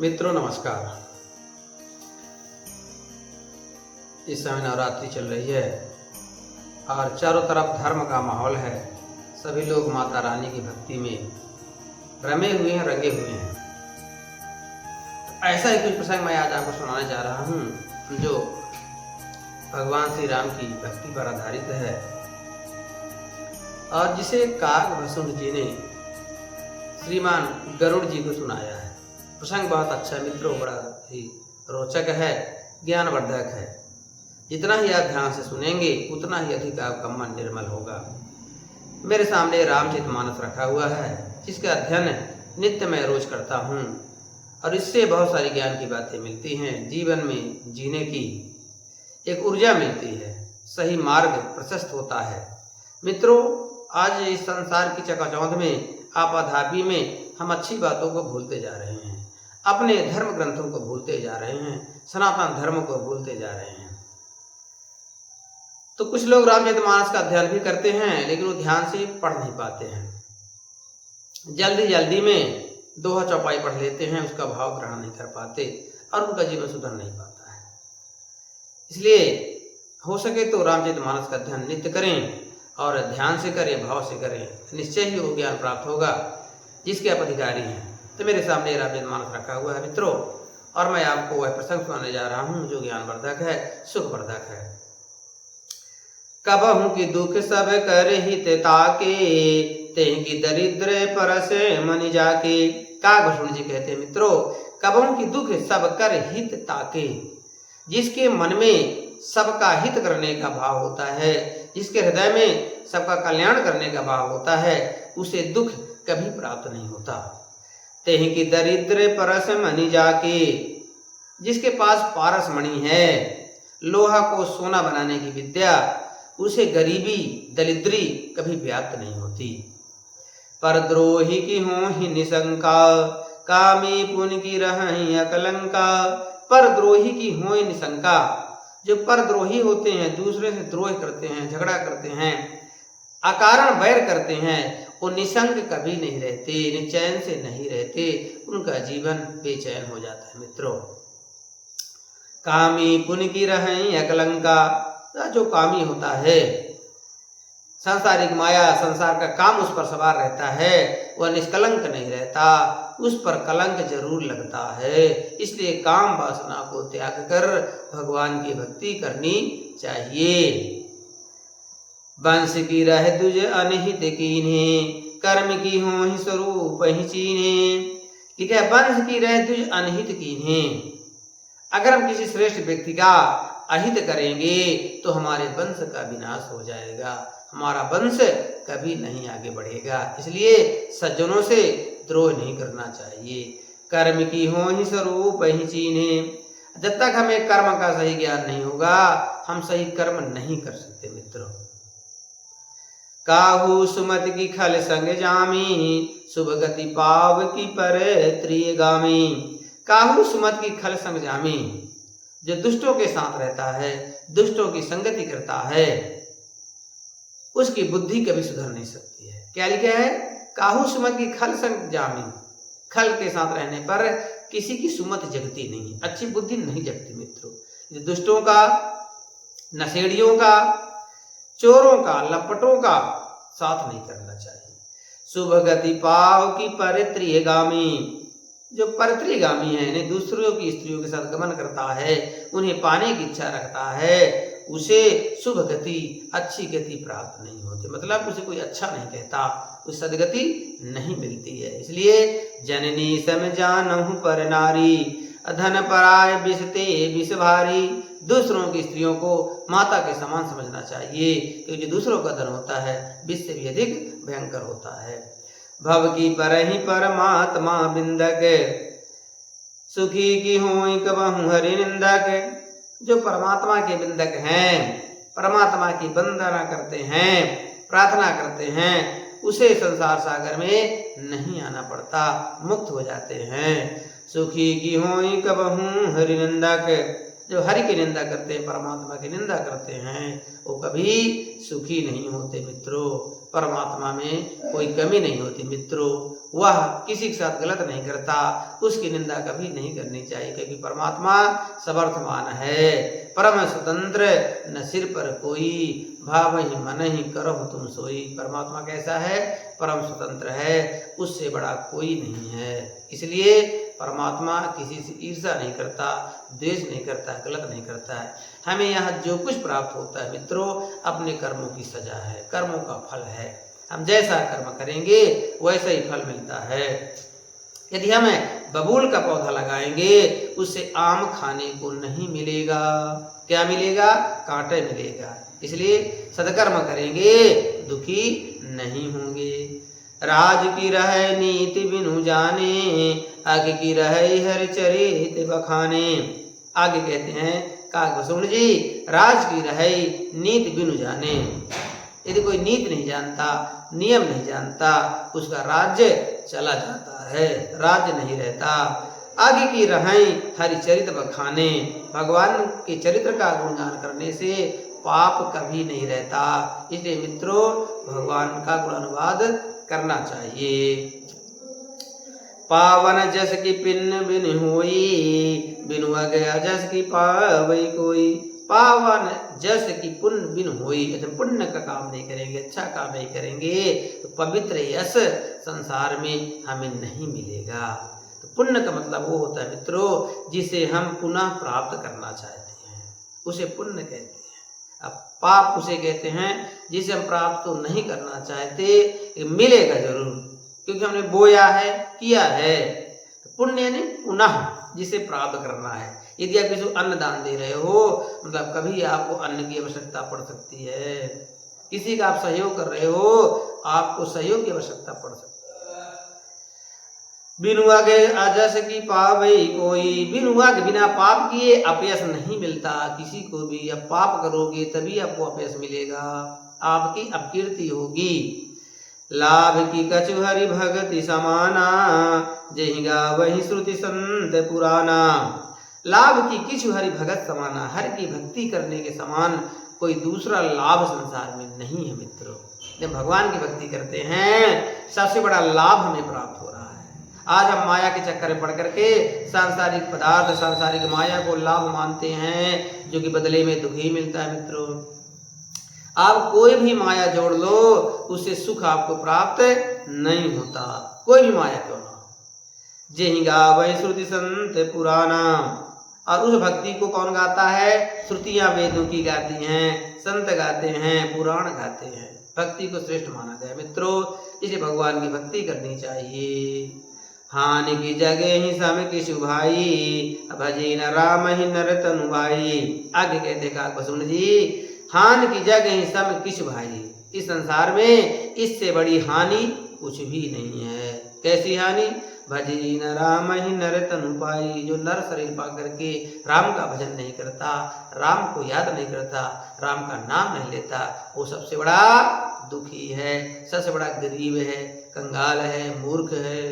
मित्रों नमस्कार। इस समय नवरात्रि चल रही है और चारों तरफ धर्म का माहौल है। सभी लोग माता रानी की भक्ति में रमे हुए हैं, रंगे हुए हैं। ऐसा ही कुछ प्रसंग मैं आज आपको सुनाने जा रहा हूँ जो भगवान श्री राम की भक्ति पर आधारित है और जिसे काकभसून जी ने श्रीमान गरुड़ जी को सुनाया है। प्रसंग बहुत अच्छा मित्रों, बड़ा ही रोचक है, ज्ञानवर्धक है। जितना ही आप ध्यान से सुनेंगे उतना ही अधिक आपका मन निर्मल होगा। मेरे सामने रामचरितमानस रखा हुआ है जिसका अध्ययन नित्य मैं रोज करता हूँ और इससे बहुत सारी ज्ञान की बातें मिलती हैं। जीवन में जीने की एक ऊर्जा मिलती है, सही मार्ग प्रशस्त होता है। मित्रों, आज इस संसार की चकाचौंध में, आपाधापी में हम अच्छी बातों को भूलते जा रहे हैं, अपने धर्म ग्रंथों को भूलते जा रहे हैं, सनातन धर्म को भूलते जा रहे हैं। तो कुछ लोग रामचरितमानस का अध्ययन भी करते हैं लेकिन वो ध्यान से पढ़ नहीं पाते हैं। जल्दी जल्दी में दोहा चौपाई पढ़ लेते हैं, उसका भाव ग्रहण नहीं कर पाते और उनका जीवन सुधर नहीं पाता है। इसलिए हो सके तो रामचरितमानस का अध्ययन नित्य करें और ध्यान से करें, भाव से करें, निश्चय ही वो ज्ञान प्राप्त होगा जिसके आप अधिकारी हैं। तो मेरे सामने रामचरितमानस रखा हुआ है मित्रों, और मैं आपको वह प्रसंग सुनाने जा रहा हूँ जो ज्ञानवर्धक है, सुखवर्धक है। कबहु की दुख सब कर हित ताके, तेहि की दरिद्र परसे मनि जाके। काकभसून जी कहते हैं मित्रों, कबहु की दुख सब कर हित ताके, जिसके मन में सबका हित करने का भाव होता है, जिसके हृदय में सबका कल्याण करने का भाव होता है, उसे दुख कभी प्राप्त नहीं होता। तेहि की दरिद्र परस मनि जाके, जिसके पास पारस मणि है, लोहा को सोना बनाने की विद्या, उसे गरीबी दरिद्री कभी व्याप्त नहीं होती। परद्रोही की होहि निशंका, कामी पुन की रहहि अकलंका। परद्रोही की होहि निशंका, जो परद्रोही होते हैं, दूसरे से द्रोह करते हैं, झगड़ा करते हैं, अकारण वैर करते हैं, वो निशंक कभी नहीं रहते, निचैन से नहीं रहते, उनका जीवन बेचैन हो जाता है मित्रों। कामी पुन की रहहि अकलंका, जो कामी होता है, सांसारिक माया, संसार का काम उस पर सवार रहता है, वह निष्कलंक नहीं रहता, उस पर कलंक जरूर लगता है। इसलिए काम वासना को त्याग कर भगवान की भक्ति करनी चाहिए। वंश की रह तुझ अनहित कीन्हे, कर्म की होहि स्वरूप ही चीन्हे। ठीक है, वंश की रह तुझ अनहित कीन्हे। अगर हम किसी श्रेष्ठ व्यक्ति का अहित करेंगे तो हमारे वंश का विनाश हो जाएगा, हमारा वंश कभी नहीं आगे बढ़ेगा। इसलिए सज्जनों से द्रोह नहीं करना चाहिए। कर्म की होहि स्वरूप ही चीन्हे। जब तक हमें कर्म का सही ज्ञान नहीं होगा, हम सही कर्म नहीं कर सकते मित्रों। काहू सुमति की खल संग जामी, शुभ गति पाव की पर त्रियगामी। काहू सुमत की खल संग जामी, जो दुष्टों के साथ रहता है, दुष्टों की संगति करता है, उसकी बुद्धि कभी सुधर नहीं सकती है। क्या लिखा है? काहू सुमत की खल संग जामी। खल के साथ रहने पर किसी की सुमत जगती नहीं, अच्छी बुद्धि नहीं जगती मित्रों। दुष्टों का, नशेड़ियों का, चोरों का, लपटों का साथ नहीं करना चाहिए। शुभ गति पाव की परित्रियगामी, जो परित्रियगामी है, यानी दूसरों की स्त्रियों के साथ गमन करता है, उन्हें पाने की इच्छा रखता है, उसे शुभ गति, अच्छी गति प्राप्त नहीं होती। मतलब उसे कोई अच्छा नहीं कहता, उसे सदगति नहीं मिलती है। इसलिए जननी सम जानहु पर नारी, धन पराय बिसते बिस भारी। दूसरों की स्त्रियों को माता के समान समझना चाहिए, क्योंकि दूसरों का धन होता है विष से भी अधिक भयंकर होता है। भव की परहि परमात्मा बिंदक, सुखी की होई कबहु हरि निंदक। जो परमात्मा के बिंदक हैं, परमात्मा की वंदना करते हैं, प्रार्थना करते हैं, उसे संसार सागर में नहीं आना पड़ता, मुक्त हो जाते हैं। सुखी की होई कबहु हरि निंदक, जो हरि की निंदा करते हैं, परमात्मा की निंदा करते हैं, वो कभी सुखी नहीं होते मित्रों। परमात्मा में कोई कमी नहीं होती मित्रों। वह किसी के साथ गलत नहीं करता, उसकी निंदा कभी नहीं करनी चाहिए, क्योंकि परमात्मा समर्थमान है, परम स्वतंत्र, न सिर पर कोई, भावहि मनहि करहु तुम सोई। परमात्मा कैसा है? परम स्वतंत्र है, उससे बड़ा कोई नहीं है। इसलिए परमात्मा किसी से ईर्ष्या नहीं करता, द्वेष नहीं करता, गलत नहीं करता है। हमें यहाँ जो कुछ प्राप्त होता है मित्रों, अपने कर्मों की सजा है, कर्मों का फल है। हम जैसा कर्म करेंगे वैसा ही फल मिलता है। यदि हम बबूल का पौधा लगाएंगे, उससे आम खाने को नहीं मिलेगा। क्या मिलेगा? कांटे मिलेगा। इसलिए सदकर्म करेंगे, दुखी नहीं होंगे। राज की रहे नीति बिनु जाने, आगे की रहे हर चरित बखाने। आगे कहते हैं काकभूषण जी, राज की रहे नीति बिनु जाने। यदि कोई नीति नहीं जानता, नियम नहीं जानता, उसका राज्य चला जाता है, राज्य नहीं रहता। आगे की रहें हरिचरित बखाने, भगवान के चरित्र का गुणगान करने से पाप कभी नहीं रहता। इसलिए मित्रों, भगवान का गुणानुवाद करना चाहिए। पावन जस की पिन बिन होई, बिनु गया जस की पावई कोई। पावन जस की पुण्य बिन होई, पुण्य का काम नहीं करेंगे, अच्छा काम नहीं करेंगे, तो पवित्र यश संसार में हमें नहीं मिलेगा। तो पुण्य का मतलब वो होता है मित्रों, जिसे हम पुनः प्राप्त करना चाहते हैं, उसे पुण्य कहते हैं। अब पाप उसे कहते हैं जिसे हम प्राप्त तो नहीं करना चाहते, मिलेगा जरूर, क्योंकि हमने बोया है, किया है। तो पुण्य यानी पुनः जिसे प्राप्त करना है। यदि आप किसी को अन्न दान दे रहे हो, मतलब कभी आपको अन्न की आवश्यकता पड़ सकती है। किसी का आप सहयोग कर रहे हो, आपको सहयोग की आवश्यकता पड़ सकती है। बिनु आगे अजस की पावई कोई, बिनु आगे बिना पाप किए अपयश नहीं मिलता किसी को भी। अब पाप करोगे तभी आपको अपयश मिलेगा, आपकी अपकीर्ति होगी। लाभ की कछु हरि भगति समाना, जहि गावहि श्रुति संत पुराना। लाभ की किछु हरि भगत समाना, हरि की भक्ति करने के समान कोई दूसरा लाभ संसार में नहीं है मित्रों। जब भगवान की भक्ति करते हैं, सबसे बड़ा लाभ हमें प्राप्त हो रहा है। आज हम माया के चक्कर में पड़ करके सांसारिक पदार्थ, सांसारिक माया को लाभ मानते हैं, जो कि बदले में दुख ही मिलता है मित्रों। आप कोई भी माया जोड़ लो, उससे सुख आपको प्राप्त नहीं होता, कोई भी माया क्यों ना। जेहि गावै श्रुति संत पुराना। और उस भक्ति को कौन गाता है? श्रुतियां वेदों की गाती हैं, संत गाते हैं, पुराण गाते हैं। भक्ति को श्रेष्ठ माना गया मित्रों, इसे भगवान की भक्ति करनी चाहिए। हानि की जगह ही सम किशु भाई, भजी न राम ही नर तनु भाई। आगे कहते काकभूषण जी, हानि की जगह ही सम किशु भाई। इस संसार में इससे बड़ी हानि कुछ भी नहीं है। कैसी हानि? भजी न राम ही नर तनु पाई। जो नर शरीर पा करके राम का भजन नहीं करता, राम को याद नहीं करता, राम का नाम नहीं लेता, वो सबसे बड़ा दुखी है, सबसे बड़ा गरीब है, कंगाल है, मूर्ख है।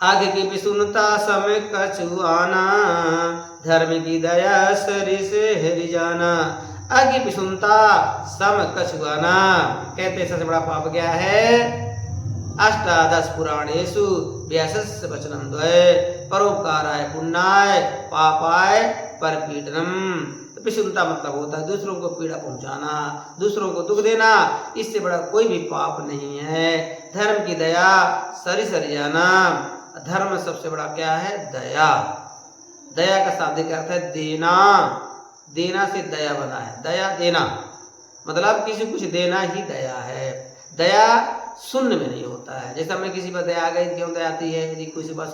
आगे की भी सुनता समय कछु आना, धर्म की दया सरि से हरि जाना। आगे भी सुनता सम कछु आना, कहते सबसे बड़ा पाप क्या है? अष्टादश पुराणेषु व्यासस्य वचनं द्वय, परोपकाराय पुण्याय पापाय परपीडनम। पिशुनता मतलब होता है दूसरों को पीड़ा पहुंचाना, दूसरों को दुख देना, इससे बड़ा कोई भी पाप नहीं है। धर्म की दया सरि सरि जाना। धर्म सबसे बड़ा क्या है? दया। दया का शाब्दिक अर्थ है देना। देना से दया बना है, दया देना मतलब किसी को कुछ देना ही दया है। दया शून्य में नहीं होता है। जैसे हमें किसी पर दया आ गई, क्यों दया आती है? यदि किसी बस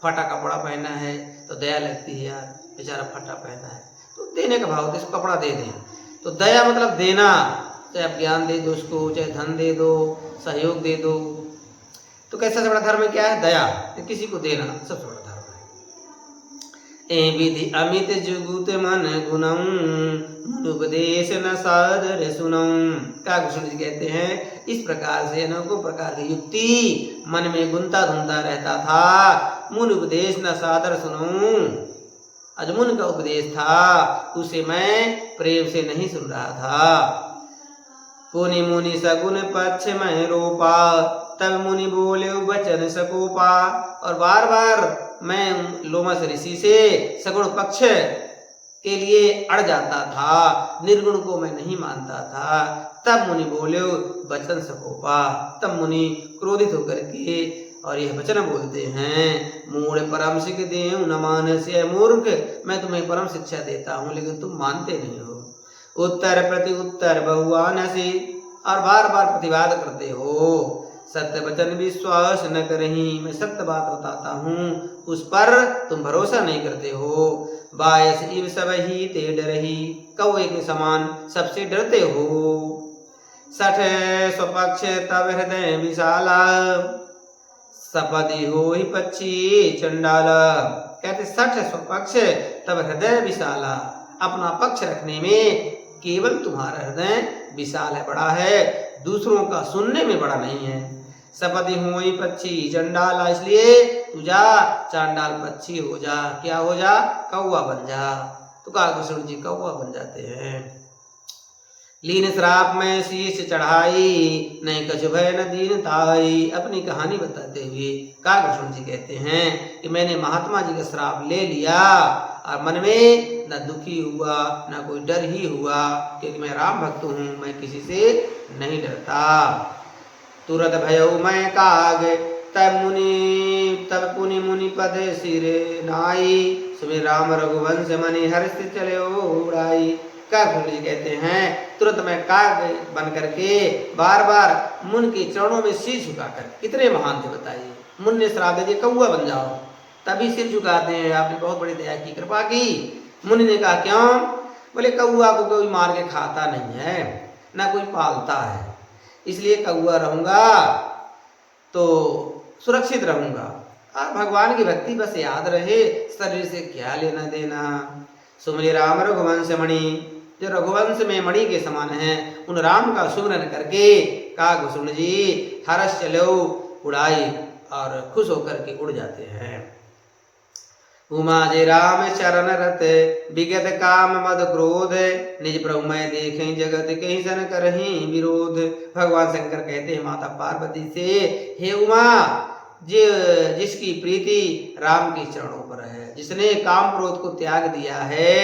फटा कपड़ा पहना है तो दया लगती है, यार बेचारा फटा पहना है, तो देने का भाव होता है, इसको कपड़ा दे दें। तो दया मतलब देना, चाहे आप ज्ञान दे दो उसको, चाहे धन दे दो, सहयोग दे दो। तो कैसा सबसे बड़ा धर्म क्या है? दया, किसी को देना सबसे बड़ा धर्म है। ए विधि अमित जुगुत मन गुणम, उपदेश न सादर सुनम। काकभूषण जी कहते हैं, इस प्रकार से अनेकों प्रकार की युक्ति मन में गुंता धुंता रहता था। मुन उपदेश न सादर सुनूं, अजमुन का उपदेश था, उसे मैं प्रेम से नहीं सुन रहा था। पुनि मुनि सगुन पक्ष में रोपा, तब मुनि बोले वचन सकोपा। और बार बार मैं लोमस ऋषि से सगुण पक्ष के लिए अड़ जाता था, निर्गुण को मैं नहीं मानता था। तब मुनि बोले वचन सकोपा, तब मुनि क्रोधित होकर के और यह वचन बोलते हैं, मूढ़ परम सिख देव न मानस्य मूर्ख, मैं तुम्हें परम शिक्षा देता हूँ लेकिन तुम मानते नहीं हो। उत्तर प्रति उत्तर बहुआनसी, और बार बार प्रतिवाद करते हो। सत्य वचन विश्वास न करही, मैं सत्य बात बताता हूँ उस पर तुम भरोसा नहीं करते हो। बायस इव सब ही ते डरही, कौवे के समान सबसे डरते हो। सठ स्वपक्ष तब हृदय विशाला, सपदि हो ही पक्षी चंडाला। कहते सठ स्वपक्ष तब हृदय विशाला, अपना पक्ष रखने में केवल तुम्हारा हृदय विशाल है, बड़ा है, दूसरों का सुनने में बड़ा नहीं है। सपदि हो ही पक्षी चंडाला, इसलिए तू जा चांडाल पक्षी हो जा। क्या हो जा? कौवा बन जा। तो कागभूषण जी कौवा बन जाते हैं। लीन श्राप में शीश चढ़ाई, नहीं कछु भय न दीनताई। अपनी कहानी बताते हुए कागभूषण जी कहते हैं कि मैंने महात्मा जी का श्राप ले लिया और मन में न दुखी हुआ न कोई डर ही हुआ, क्योंकि मैं राम भक्त हूँ, मैं किसी से नहीं डरता। तुरत भयउ मैं काग, तब पुनि मुनि पद सिर नाई। सुमिर राम रघुवंश मनि हर्ष चले उड़ाई। कागभूषण जी कहते हैं तुरंत मैं काग बन करके बार बार मुनि के चरणों में सिर झुकाकर, कितने महान थे बताइए। मुनि ने श्राप दे दिया कौवा बन जाओ, तभी सिर झुकाते हैं, आपने बहुत बड़ी दया की, कृपा की। मुनि ने कहा क्यों? बोले कौवा को कोई मार के खाता नहीं है, ना कोई पालता है, इसलिए कौवा रहूंगा तो सुरक्षित रहूंगा। और भगवान की भक्ति बस याद रहे, शरीर से क्या लेना देना। सुमिर राम रघुवंश मणि, जो रघुवंश में मणि के समान है, उन राम का सुमिरन करके कागभूषण जी हर्ष चलो उड़ाई और खुश होकर के उड़ जाते हैं। उमा जे राम चरण रत, विगत काम मद क्रोध, निज प्रभु मैं देखें जगत कहीं सन करहीं विरोध। भगवान शंकर कहते हैं माता पार्वती से, हे उमा, जिसकी प्रीति राम के चरणों पर है, जिसने काम क्रोध को त्याग दिया है,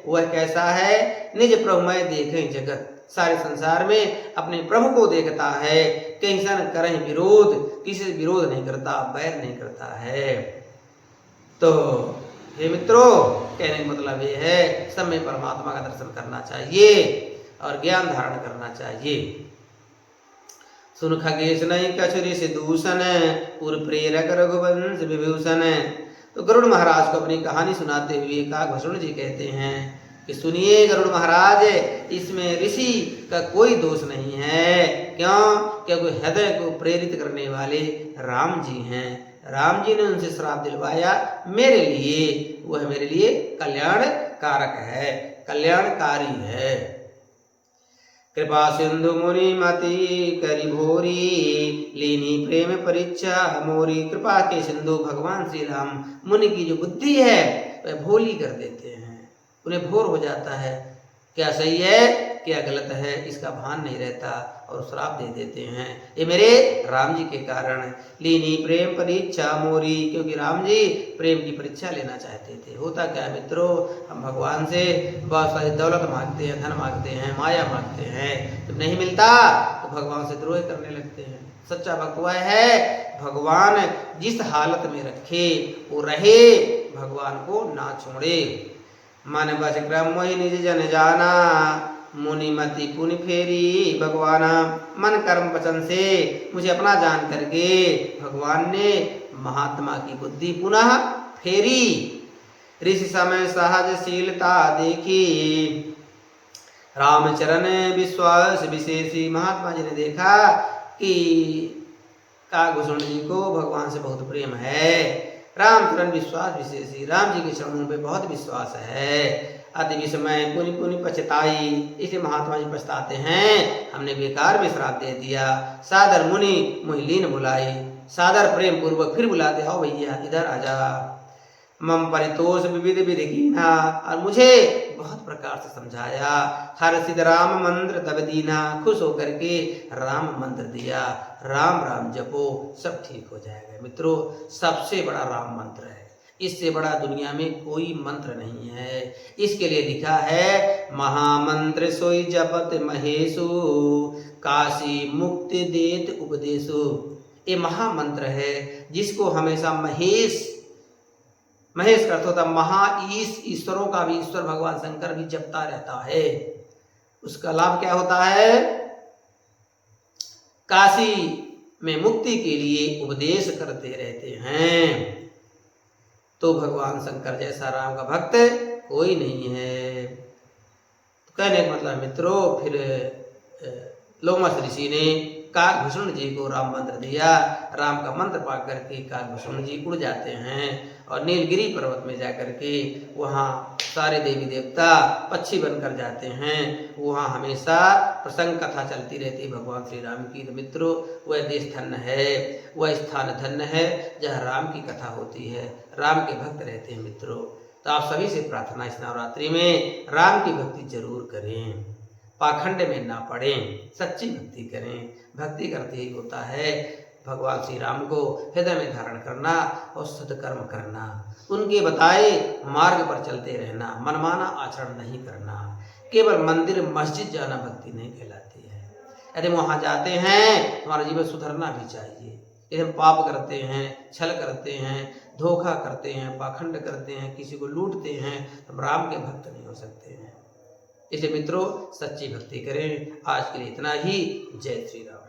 वह कैसा है? निज प्रभु मैं देखें जगत, सारे संसार में अपने प्रभु को देखता है, कहीं सन करें विरोध, किसी से विरोध नहीं करता, बैर नहीं करता है। तो हे मित्रों, कहने का मतलब ये है सब में परमात्मा का दर्शन करना चाहिए और ज्ञान धारण करना चाहिए। सुन खगेश नहीं कछुरी से दूषण, उर प्रेरक रघुवंश विभूषण। तो गरुड़ महाराज को अपनी कहानी सुनाते हुए कागभूषण जी कहते हैं कि सुनिए गरुड़ महाराज, इसमें ऋषि का कोई दोष नहीं है। क्यों? क्योंकि हृदय को प्रेरित करने वाले राम जी हैं। राम जी ने उनसे श्राप दिलवाया मेरे लिए, वह मेरे लिए कल्याण कारक है, कल्याणकारी है। कृपा सिंधु मुनि मति करी भोरी, लीनी प्रेम परीक्षा मोरी। कृपा के सिंधु भगवान श्री राम मुनि की जो बुद्धि है वह भोली कर देते हैं, उन्हें भोर हो जाता है, क्या सही है क्या गलत है इसका भान नहीं रहता और श्राप दे देते हैं। ये मेरे राम जी के कारण। लीनी प्रेम परीक्षा मोरी, क्योंकि राम जी प्रेम की परीक्षा लेना चाहते थे। होता क्या है मित्रों, हम भगवान से बहुत सारी दौलत मांगते हैं, धन मांगते हैं, माया मांगते हैं, जब नहीं मिलता तो भगवान से द्रोह करने लगते हैं। सच्चा भक्त वह है भगवान जिस हालत में रखे वो रहे, भगवान को ना छोड़े। मन बस क्रम मोहि निज जन जाना, मुनि मति पुनि फेरी भगवाना। मन कर्म वचन से मुझे अपना जान करके भगवान ने महात्मा की बुद्धि पुनः फेरी। ऋषि समय सहजशीलता देखी, रामचरण विश्वास विशेषी। महात्मा जी ने देखा कि कागभूषण जी को भगवान से बहुत प्रेम है, रामचरण विश्वास विशेषी, राम जी के चरणों पे बहुत विश्वास है। अति विस्मय पुनि पुनि पछताई, इसे महात्मा जी पछताते हैं हमने बेकार में श्राप दे दिया। सादर मुनि मोहिलीन बुलाई, सादर प्रेम पूर्वक फिर बुलाते, आओ भैया इधर आजा। मम परितोष विविध विधि कीना, और मुझे बहुत प्रकार से समझाया। हर्षित राम मंत्र तब दीना, खुश होकर के राम मंत्र दिया। राम राम जपो, सब ठीक हो जाएगा। मित्रों, सबसे बड़ा राम मंत्र है, इससे बड़ा दुनिया में कोई मंत्र नहीं है। इसके लिए लिखा है, महामंत्र सोई जपत महेशु, काशी मुक्ति देत उपदेशु। ये महामंत्र है जिसको हमेशा महेश का अर्थ होता महा, ईश्वरों का भी ईश्वर भगवान शंकर भी जपता रहता है। उसका लाभ क्या होता है? काशी में मुक्ति के लिए उपदेश करते रहते हैं। तो भगवान शंकर जैसा राम का भक्त कोई नहीं है। तो कहने का मतलब मित्रों, फिर लोमस ऋषि ने काकभूषण जी को राम मंत्र दिया। राम का मंत्र पा करके काकभूषण जी उड़ जाते हैं और नीलगिरी पर्वत में जाकर के वहाँ सारे देवी देवता पक्षी बनकर जाते हैं। वहाँ हमेशा प्रसंग कथा चलती रहती है भगवान श्री राम की। तो मित्रों, वह देश धन्य है, वह स्थान धन्य है जहाँ राम की कथा होती है, राम के भक्त रहते हैं। मित्रों, तो आप सभी से प्रार्थना, इस नवरात्रि में राम की भक्ति जरूर करें, पाखंड में ना पड़ें, सच्ची भक्ति करें। भक्ति करते ही होता है भगवान श्री राम को हृदय में धारण करना और सत्कर्म करना, उनके बताए मार्ग पर चलते रहना, मनमाना आचरण नहीं करना। केवल मंदिर मस्जिद जाना भक्ति नहीं कहलाती है। यदि वहाँ जाते हैं, हमारा जीवन सुधरना भी चाहिए। यदि हम पाप करते हैं, छल करते हैं, धोखा करते हैं, पाखंड करते हैं, किसी को लूटते हैं, तो राम के भक्त नहीं हो सकते हैं। इसलिए मित्रों, सच्ची भक्ति करें। आज के लिए इतना ही। जय श्री राम।